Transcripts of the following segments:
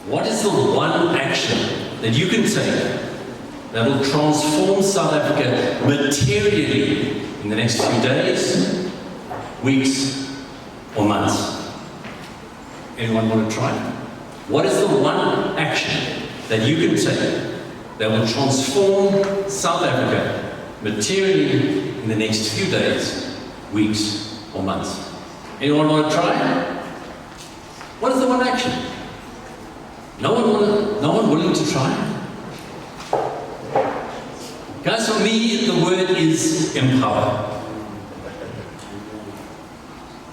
What is the one action that you can take that will transform South Africa materially in the next few days, weeks, or months? Anyone want to try? What is the one action that you can take that will transform South Africa materially in the next few days, weeks, or months? Anyone want to try? What is the one action? No one willing to try? Guys, for me, the word is empower.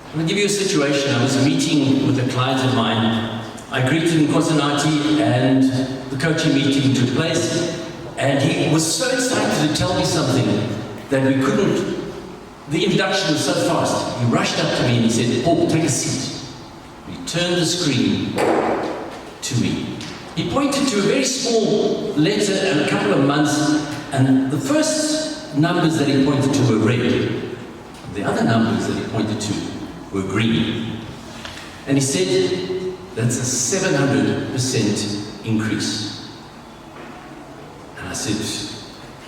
I'm going to give you a situation. I was meeting with a client of mine. I greeted him Kosanati, and the coaching meeting took place, and he was so excited to tell me something that we couldn't. The introduction was so fast. He rushed up to me and he said, "Paul, take a seat." He turned the screen to me. He pointed to a very small letter and a couple of months, and the first numbers that he pointed to were red. The other numbers that he pointed to were green. And he said, "That's a 700% increase." And I said,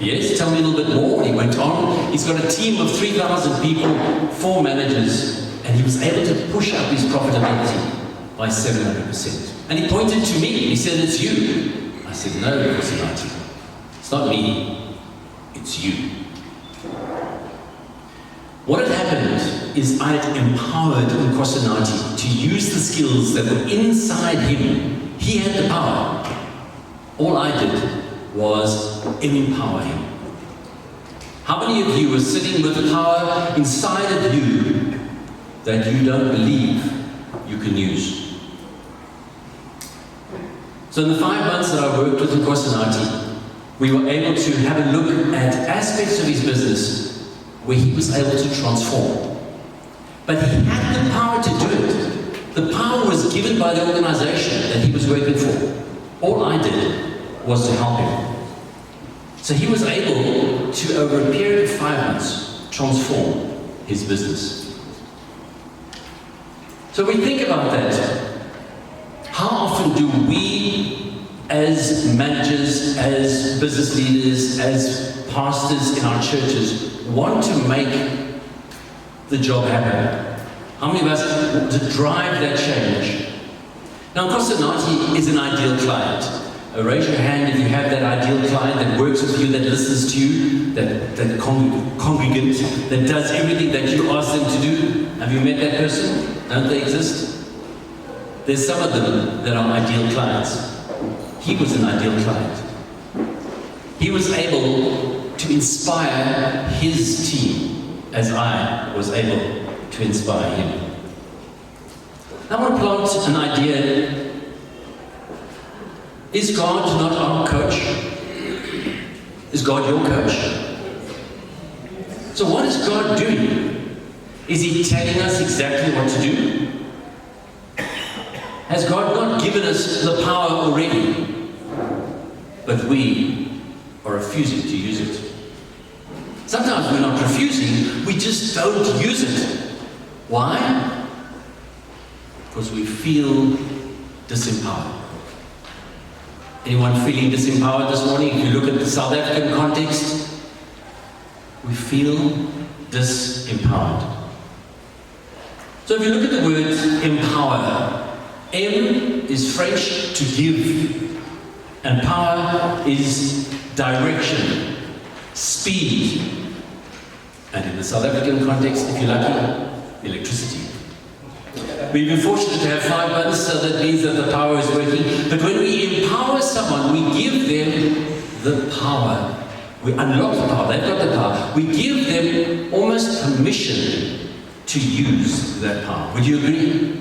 "Yes, tell me a little bit more." And he went on. He's got a team of 3,000 people, 4 managers, and he was able to push up his profitability by 700%. And he pointed to me. He said, "It's you." I said, "No, it's not me. It's you." What had happened is I had empowered Nkosinati to use the skills that were inside him. He had the power. All I did was empower him. How many of you are sitting with power inside of you that you don't believe you can use? So in the 5 months that I worked with Nkosinati, we were able to have a look at aspects of his business where he was able to transform. But he had the power to do it. The power was given by the organization that he was working for. All I did was to help him. So he was able to, over a period of 5 months, transform his business. So we think about that. How often do we, as managers, as business leaders, as pastors in our churches, want to make the job happen? How many of us want to drive that change? Now, Nkosinati is an ideal client. Raise your hand if you have that ideal client that works with you, that listens to you, that congregant, that does everything that you ask them to do. Have you met that person? Don't they exist? There's some of them that are ideal clients. He was an ideal client. He was able to inspire his team as I was able to inspire him. I want to plant an idea. Is God not our coach? Is God your coach? So what is God doing? Is He telling us exactly what to do? Has God not given us the power already? But we are refusing to use it. Sometimes we're not refusing, we just don't use it. Why? Because we feel disempowered. Anyone feeling disempowered this morning? If you look at the South African context, we feel disempowered. So if you look at the word empower, M is French to give, and power is direction, speed, and in the South African context, if you're lucky, electricity. We've been fortunate to have 5 months, so that means that the power is working. But when we empower someone, we give them the power. We unlock the power. They've got the power. We give them almost permission to use that power. Would you agree?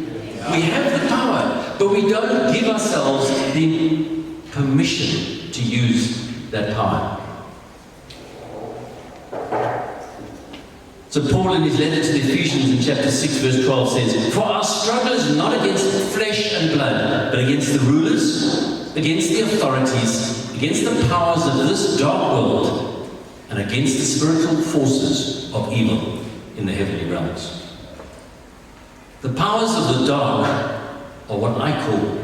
We have the power, but we don't give ourselves the permission to use that power. So Paul in his letter to the Ephesians in chapter 6 verse 12 says, "For our struggle is not against flesh and blood, but against the rulers, against the authorities, against the powers of this dark world, and against the spiritual forces of evil in the heavenly realms." The powers of the dark are what I call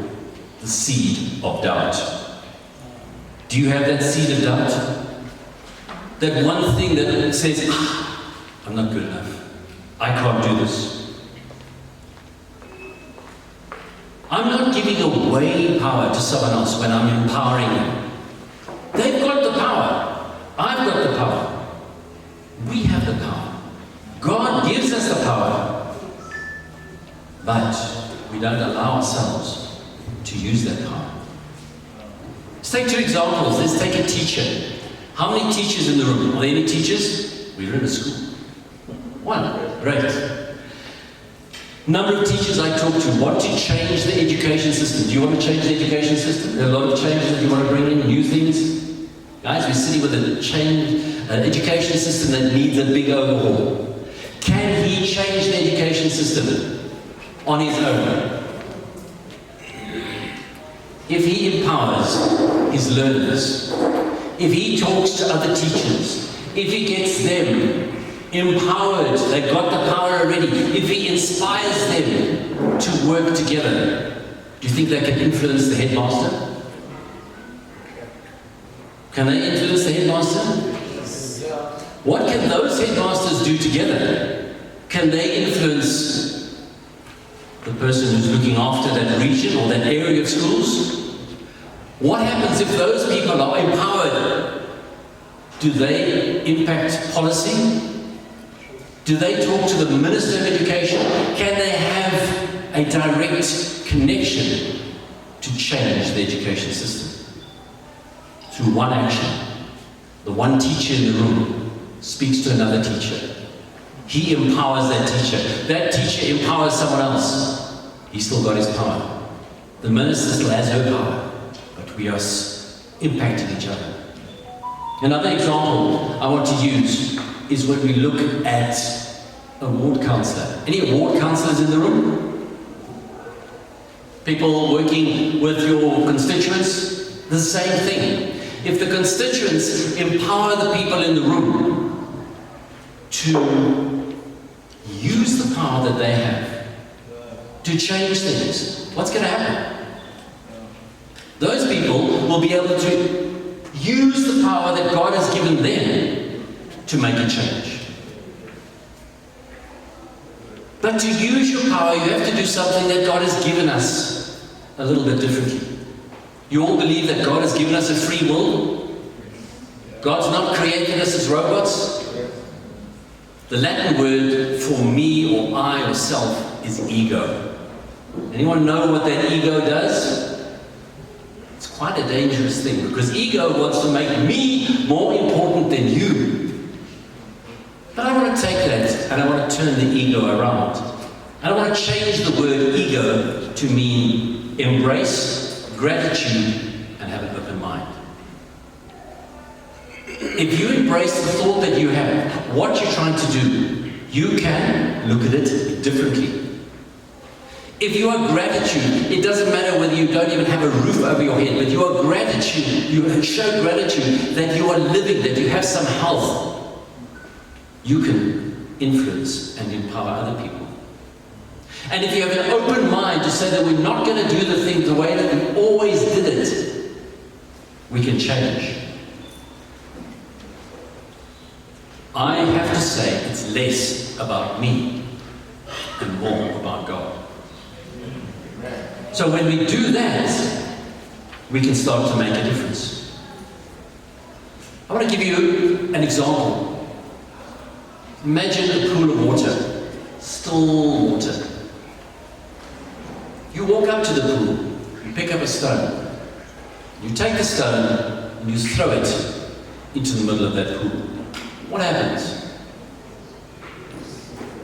the seed of doubt. Do you have that seed of doubt? That one thing that says, I'm not good enough. I can't do this. I'm not giving away power to someone else when I'm empowering them. They've got the power. I've got the power. We have the power. God gives us the power. But we don't allow ourselves to use that power. Let's take two examples. Let's take a teacher. How many teachers in the room? Are there any teachers? We're in a school. One. Great. Number of teachers I talk to want to change the education system. Do you want to change the education system? There are a lot of changes that you want to bring in, new things. Guys, we're sitting with an education system that needs a big overhaul. Can he change the education system on his own? If he empowers his learners, if he talks to other teachers, if he gets them empowered, they've got the power already, if he inspires them to work together, do you think they can influence the headmaster? Can they influence the headmaster? What can those headmasters do together? Can they influence the person who's looking after that region or that area of schools? What happens if those people are empowered? Do they impact policy? Do they talk to the Minister of Education? Can they have a direct connection to change the education system? Through one action. The one teacher in the room speaks to another teacher. He empowers that teacher. That teacher empowers someone else. He's still got his power. The minister still has her power. But we are impacting each other. Another example I want to use is when we look at a ward councillor. Any ward councillors in the room? People working with your constituents? The same thing. If the constituents empower the people in the room to use the power that they have to change things, what's going to happen? Those people will be able to use the power that God has given them to make a change. But to use your power, you have to do something that God has given us a little bit differently. You all believe that God has given us a free will? God's not created us as robots? The Latin word for me or I or self is ego. Anyone know what that ego does? It's quite a dangerous thing, because ego wants to make me more important than you. But I want to take that and I want to turn the ego around. And I want to change the word ego to mean embrace, gratitude, and have an open mind. If you embrace the thought that you have, what you're trying to do, you can look at it differently. If you are gratitude, it doesn't matter whether you don't even have a roof over your head, but you are gratitude, you show gratitude that you are living, that you have some health. You can influence and empower other people. And if you have an open mind to say that we're not going to do the thing the way that we always did it, we can change. I have to say it's less about me and more about God. So when we do that, we can start to make a difference. I want to give you an example. Imagine a pool of water, still water. You walk up to the pool, you pick up a stone. You take the stone and you throw it into the middle of that pool. What happens?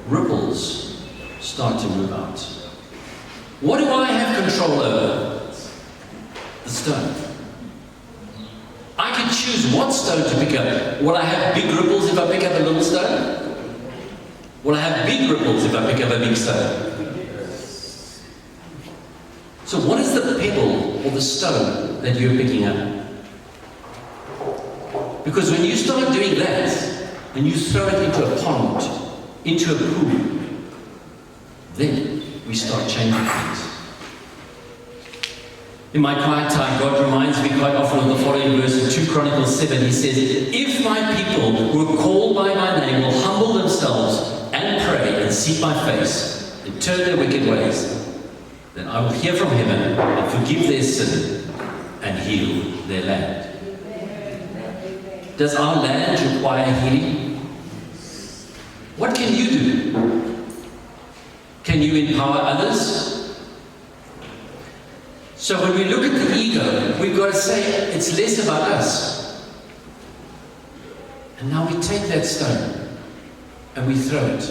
Ripples start to move out. What do I have control over? The stone. I can choose what stone to pick up. Will I have big ripples if I pick up a little stone? Will I have big ripples if I pick up a big stone? So what is the pebble or the stone that you're picking up? Because when you start doing that, and you throw it into a pond, into a pool, then we start changing things. In my quiet time, God reminds me quite often of the following verse in 2 Chronicles 7. He says, "If my people who are called by my name will humble themselves and pray and seek my face and turn their wicked ways, then I will hear from heaven and forgive their sin and heal their land." Does our land require healing? What can you do? Can you empower others? So when we look at the ego, we've got to say it's less about us. And now we take that stone and we throw it.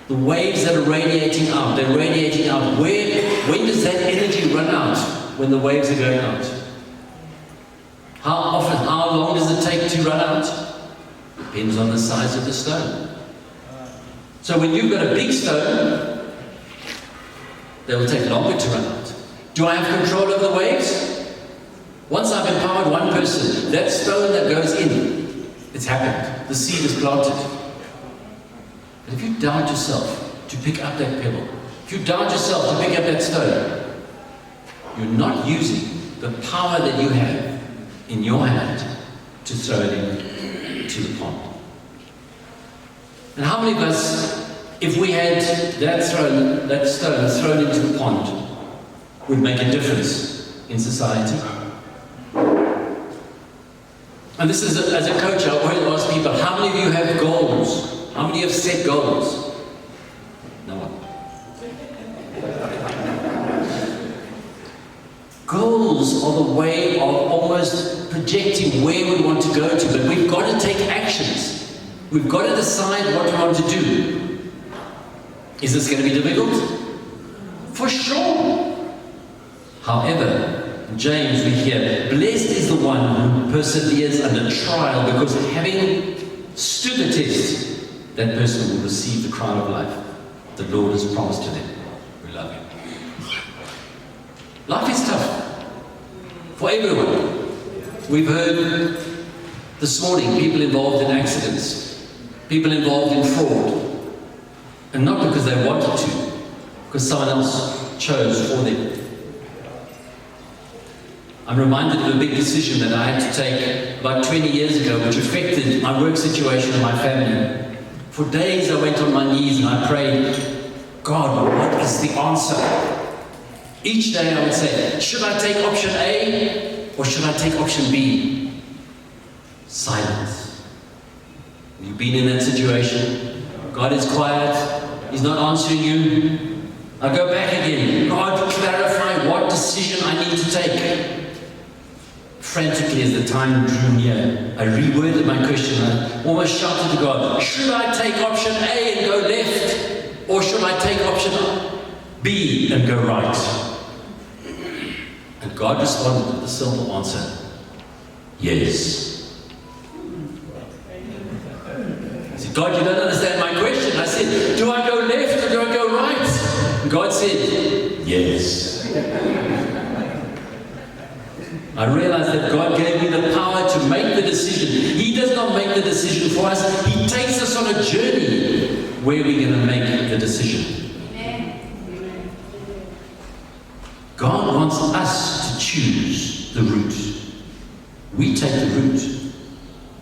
The waves that are radiating out, they're radiating out. When does that energy run out? When the waves are going out. How often, how long does it take to run out? Depends on the size of the stone. So when you've got a big stone, they will take longer to run out. Do I have control over the waves? Once I've empowered one person, that stone that goes in, it's happened. The seed is planted. But if you doubt yourself to pick up that pebble, if you doubt yourself to pick up that stone, you're not using the power that you have in your hand to throw it into the pond. And how many of us, if we had that stone thrown into the pond, would make a difference in society? And this is, as a coach, I always ask people, how many of you have goals? How many have set goals? No one. Goals are the way of almost projecting where we want to go to, but we've got to take actions. We've got to decide what we want to do. Is this going to be difficult? For sure. However, in James we hear, "Blessed is the one who perseveres under trial, because having stood the test, that person will receive the crown of life the Lord has promised to them who love him." Life is tough for everyone. We've heard this morning people involved in accidents, people involved in fraud, and not because they wanted to, because someone else chose for them. I'm reminded of a big decision that I had to take about 20 years ago, which affected my work situation and my family. For days I went on my knees and I prayed, "God, what is the answer?" Each day I would say, should I take option A or should I take option B? Silence. You've been in that situation. God is quiet. He's not answering you. I go back again. God, clarify what decision I need to take. Frantically, as the time drew near, I reworded my question. I almost shouted to God, should I take option A and go left? Or should I take option B and go right? And God responded with a simple answer. Yes. I said, God, you don't understand my question. I said, do I go left or do I go right? And God said, yes. I realized that God gave me the power to make the decision. He does not make the decision for us. He takes us on a journey where we're going to make the decision. God wants us to choose the route. We take the route.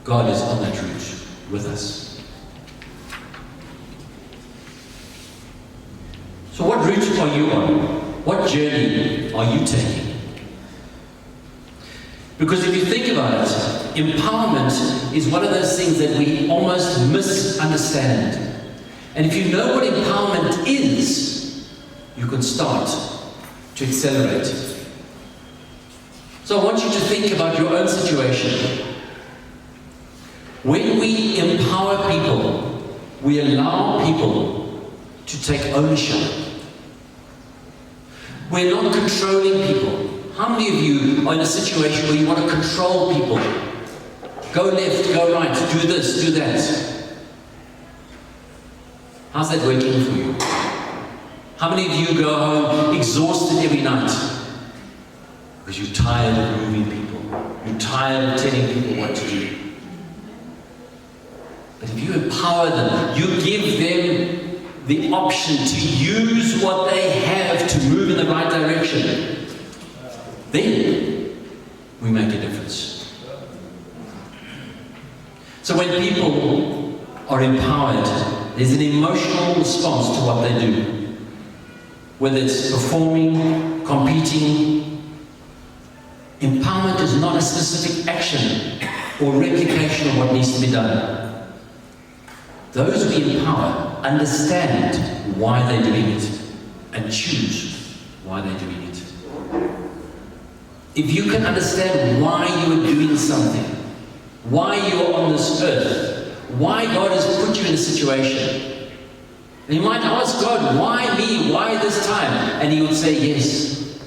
God is on that route with us. So what route are you on? What journey are you taking? Because if you think about it, empowerment is one of those things that we almost misunderstand. And if you know what empowerment is, you can start to accelerate. So I want you to think about your own situation. When we empower people, we allow people to take ownership. We're not controlling people. How many of you are in a situation where you want to control people? Go left, go right, do this, do that. How's that working for you? How many of you go home exhausted every night? Because you're tired of moving people. You're tired of telling people what to do. But if you empower them, you give them the option to use what they have to move in the right direction, then we make a difference. So when people are empowered, there's an emotional response to what they do. Whether it's performing, competing, empowerment is not a specific action or replication of what needs to be done. Those we empower understand why they're doing it and choose why they're doing it. If you can understand why you are doing something, why you are on this earth, why God has put you in a situation, and you might ask God, why me? Why this time? And He would say, yes.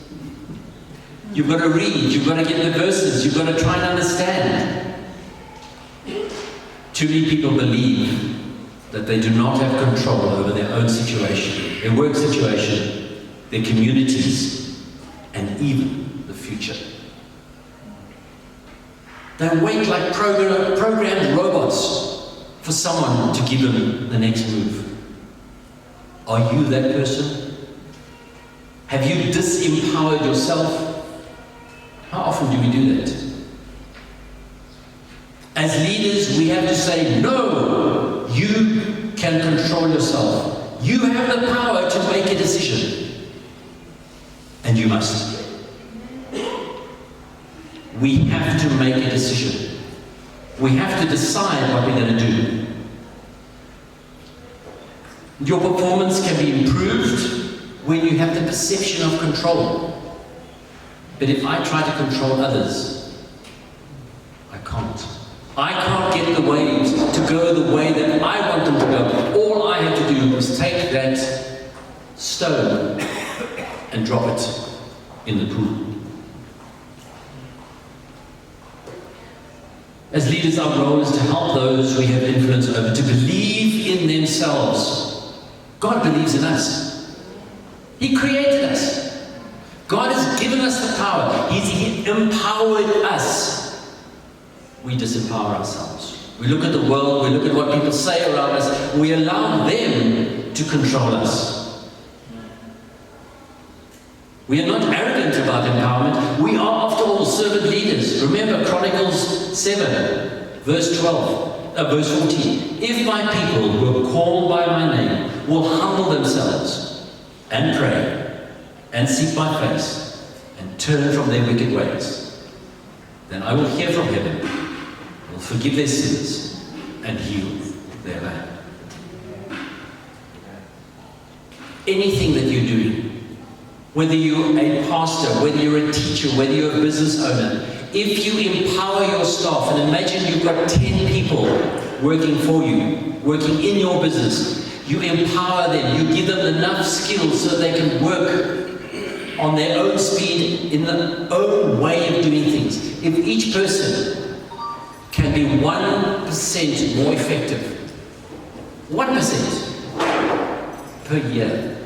You've got to read, you've got to get the verses, you've got to try and understand. Too many people believe that they do not have control over their own situation, their work situation, their communities, and even the future. They wait like programmed robots for someone to give them the next move. Are you that person? Have you disempowered yourself? How often do we do that? As leaders, we have to say, no, you can control yourself. You have the power to make a decision. And you must. We have to make a decision. We have to decide what we're going to do. Your performance can be improved when you have the perception of control. But if I try to control others, I can't. I can't get the waves to go the way that I want them to go. All I have to do is take that stone and drop it in the pool. As leaders, our role is to help those we have influence over to believe in themselves. God believes in us. He created us. God has given us the power. He empowered us. We disempower ourselves. We look at the world, we look at what people say around us, we allow them to control us. We are not arrogant about empowerment. We are, after all, servant leaders. Remember Chronicles 7, verse 14. If my people who are called by my name will humble themselves and pray and seek my face and turn from their wicked ways, then I will hear from heaven, will forgive their sins and heal their land. Anything that you're doing, whether you're a pastor, whether you're a teacher, whether you're a business owner, if you empower your staff, and imagine you've got 10 people working for you, working in your business, you empower them, you give them enough skills so they can work on their own speed, in their own way of doing things. If each person can be 1% more effective, 1% per year,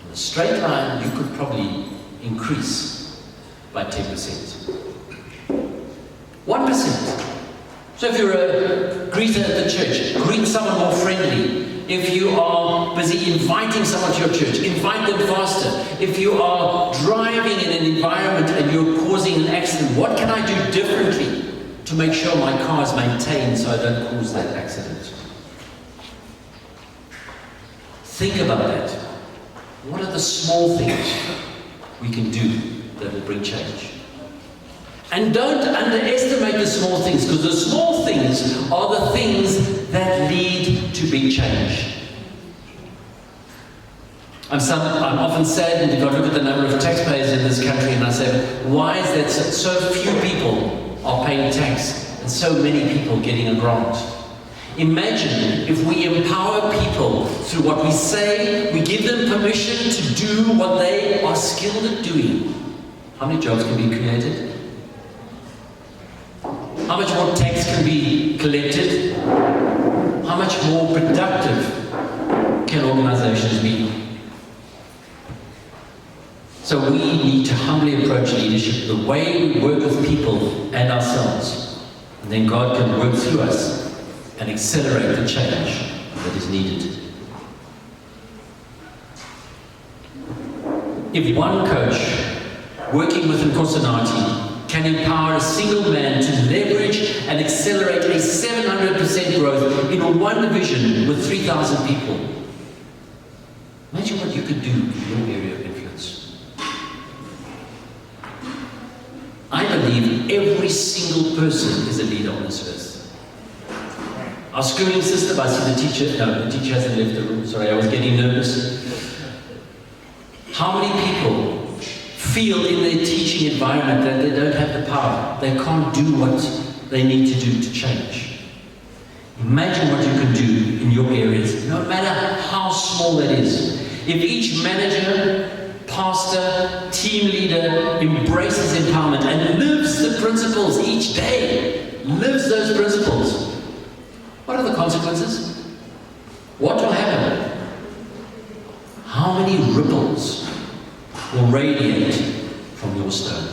in a straight line, you could probably increase by 10%. 1%. So if you're a greeter at the church, greet someone more friendly. If you are busy inviting someone to your church, invite them faster. If you are driving in an environment and you're causing an accident, what can I do differently to make sure my car is maintained so I don't cause that accident? Think about that. What are the small things we can do that will bring change? And don't underestimate the small things, because the small things are the things that lead to big change. I'm often saddened if I look at the number of taxpayers in this country and I say, why is that so few people are paying tax and so many people getting a grant? Imagine if we empower people through what we say, we give them permission to do what they are skilled at doing. How many jobs can be created? How much more tax can be collected? How much more productive can organizations be? So we need to humbly approach leadership the way we work with people and ourselves. And then God can work through us and accelerate the change that is needed. If one coach working with Nkosinathi can empower a single man to leverage and accelerate a 700% growth in one division with 3,000 people, imagine what you could do in your area of influence. I believe every single person is a leader on this earth. Our schooling system, I see the teacher hasn't left the room, sorry, I was getting nervous. How many people feel in their teaching environment that they don't have the power? They can't do what they need to do to change. Imagine what you can do in your areas, no matter how small that is. If each manager, pastor, team leader embraces empowerment and lives the principles each day, lives those principles, what are the consequences? What will happen? How many ripples will radiate from your stone?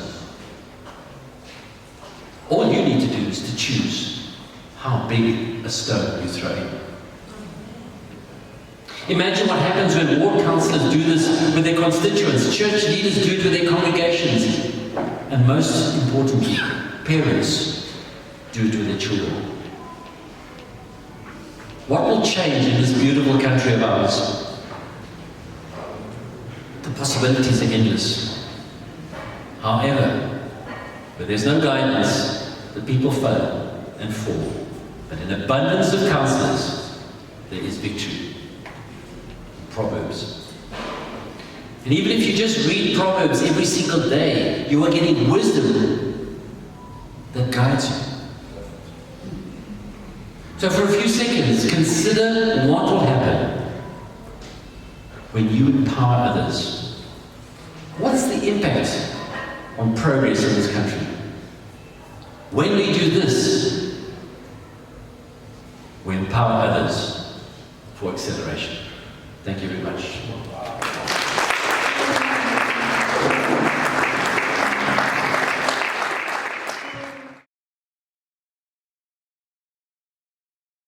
All you need to do is to choose how big a stone you throw in. Imagine what happens when ward councillors do this with their constituents, church leaders do it with their congregations, and most importantly, parents do it with their children. What will change in this beautiful country of ours? The possibilities are endless. However, where there's no guidance, the people fail and fall. But in abundance of counsellors, there is victory. Proverbs. And even if you just read Proverbs every single day, you are getting wisdom that guides you. So for a few seconds, consider what will happen when you empower others. What's the impact on progress in this country? When we do this, we empower others for acceleration. Thank you very much.